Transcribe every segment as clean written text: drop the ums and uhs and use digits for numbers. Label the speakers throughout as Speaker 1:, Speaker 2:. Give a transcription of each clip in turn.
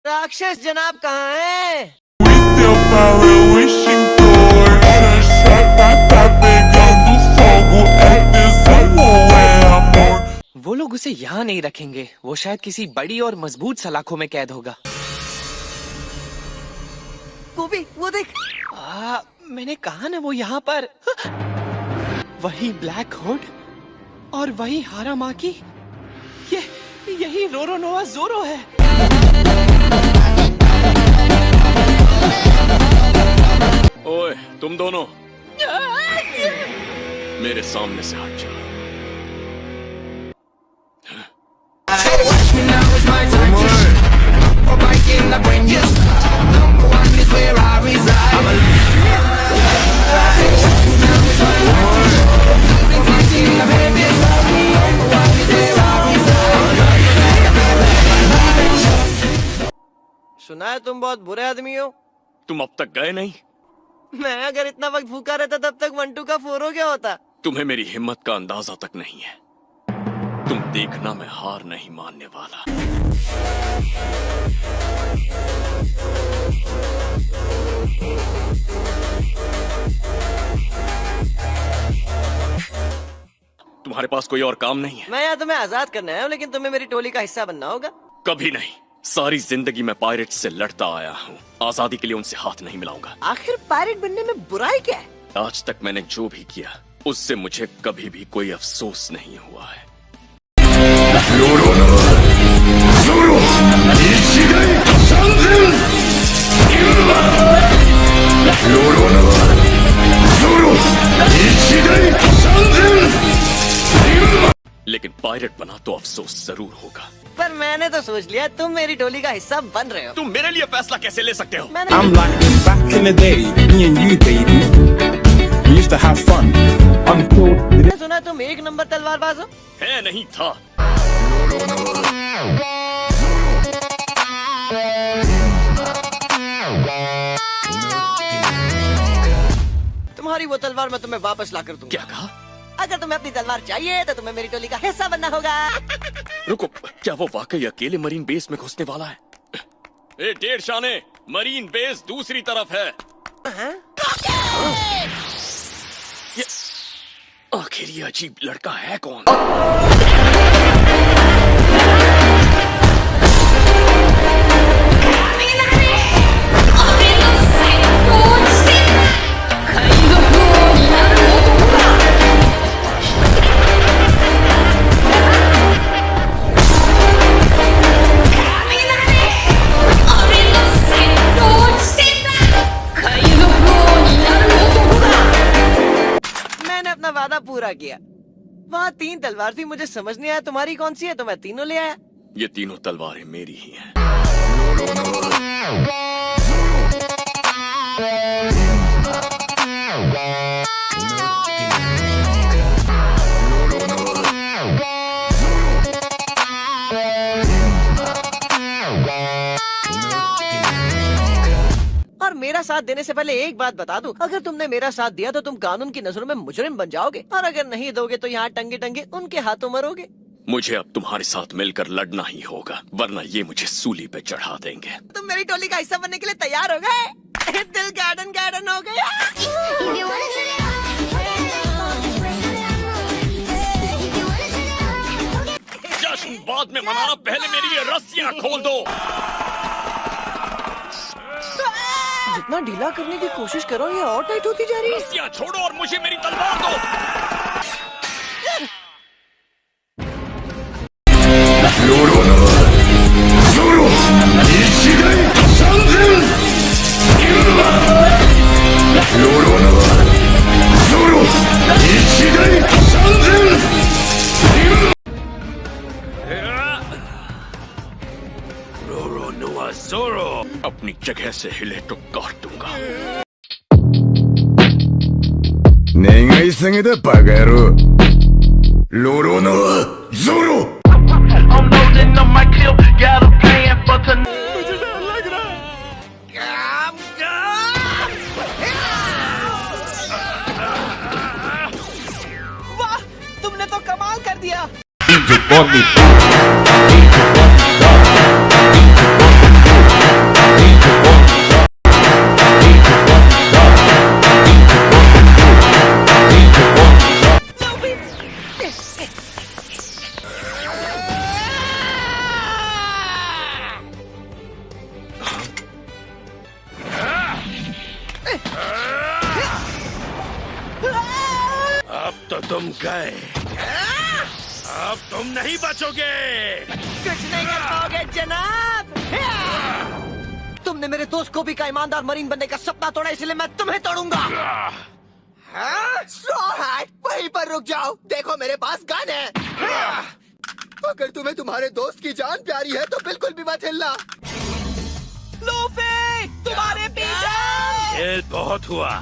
Speaker 1: राक्षस जनाब कहाँ है?
Speaker 2: Teu pau eu enxinto, pegando fogo, é tesão ou é amor?
Speaker 3: वो लोग उसे यहाँ नहीं रखेंगे, वो शायद किसी बड़ी और मजबूत सलाखों में कैद होगा।
Speaker 1: गोभी, वो देख।
Speaker 3: मैंने कहा ना वो यहाँ पर। वही ब्लैक हुड और वही हारा माकी। यही रोरोनोआ ज़ोरो है।
Speaker 4: ओए, तुम दोनों मेरे सामने से हट जाओ।
Speaker 1: सुना है तुम बहुत बुरे आदमी हो।
Speaker 4: तुम अब तक गए नहीं?
Speaker 1: मैं अगर इतना वक्त भूखा रहता तब तक 1-2 का 4 हो गया होता।
Speaker 4: तुम्हें मेरी हिम्मत का अंदाजा तक नहीं है। तुम देखना, मैं हार नहीं मानने वाला। तुम्हारे पास कोई और काम नहीं है?
Speaker 1: मैं यहाँ तुम्हें आजाद करने आया हूँ, लेकिन तुम्हें मेरी टोली का हिस्सा बनना होगा।
Speaker 4: कभी नहीं। सारी जिंदगी मैं पायरेट्स से लड़ता आया हूँ। आजादी के लिए उनसे हाथ नहीं मिलाऊंगा।
Speaker 1: आखिर पायरेट बनने में बुराई क्या है?
Speaker 4: आज तक मैंने जो भी किया उससे मुझे कभी भी कोई अफसोस नहीं हुआ है। लेकिन पायरेट बना तो अफसोस जरूर होगा।
Speaker 1: पर मैंने तो सोच लिया तुम मेरी टोली का हिस्सा बन रहे हो।
Speaker 4: तुम मेरे लिए फैसला कैसे ले सकते हो?
Speaker 5: I'm like back in the day, me and you, baby. We used to have fun. Until
Speaker 1: मैंने सुना तुम 1 नंबर तलवारबाज हो।
Speaker 4: है नहीं था।
Speaker 1: तुम्हारी वो तलवार मैं तुम्हें वापस ला कर दूंगा।
Speaker 4: क्या कहा?
Speaker 1: अगर तुम्हें अपनी तलवार चाहिए तो तुम्हें मेरी टोली का हिस्सा बनना होगा।
Speaker 4: रुको, क्या वो वाकई अकेले मरीन बेस में घुसने वाला है? ए डेढ़ शाने, मरीन बेस दूसरी तरफ है। ये आखिर ये अजीब लड़का है कौन?
Speaker 1: वादा पूरा किया। वहाँ 3 तलवार थी, मुझे समझ नहीं आया तुम्हारी कौन सी है, तो मैं तीनों ले आया।
Speaker 4: ये तीनों तलवारें मेरी ही हैं।
Speaker 1: और मेरा साथ देने से पहले एक बात बता दूं, अगर तुमने मेरा साथ दिया तो तुम कानून की नजरों में मुजरिम बन जाओगे, और अगर नहीं दोगे तो यहाँ टंगे टंगे उनके हाथों मरोगे।
Speaker 4: मुझे अब तुम्हारे साथ मिलकर लड़ना ही होगा, वरना ये मुझे सूली पे चढ़ा देंगे।
Speaker 1: तुम मेरी टोली का हिस्सा बनने के लिए तैयार हो गए? दिल गार्डन गार्डन हो गया।
Speaker 4: जश्न बाद में मनाना, पहले मेरी ये रस्सियां खोल दो।
Speaker 1: जितना ढीला करने की कोशिश करो ये और टाइट होती जा रही है।
Speaker 4: रस्सियां छोड़ो और मुझे मेरी तलवार दो। रोरोनोआ ज़ोरो अपनी जगह से हिले तो काट दूंगा।
Speaker 6: 願い下げだバカ野郎。ロロノアゾロ
Speaker 7: I'm loading up my clip, got a plan for tonight.
Speaker 3: वाह, तुमने तो कमाल कर दिया।
Speaker 5: DJ Bobby.
Speaker 8: तो तुम गए, अब तुम नहीं बचोगे।
Speaker 1: कुछ नहीं कर पाओगे जनाब। तुमने मेरे दोस्त को भी का ईमानदार मरीन बनने का सपना तोड़ा, इसलिए मैं तुम्हें तोड़ूंगा।
Speaker 9: स्ट्रॉ हैट, वहीं पर रुक जाओ। देखो मेरे पास गन है। अगर तुम्हें तुम्हारे दोस्त की जान प्यारी है तो बिल्कुल भी मत हिलना।
Speaker 3: लूफी, तुम्हारे पीछे।
Speaker 8: खेल बहुत हुआ।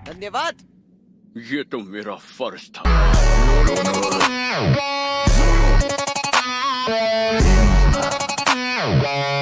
Speaker 1: धन्यवाद।
Speaker 4: ये तो मेरा फर्ज था।
Speaker 6: Loro no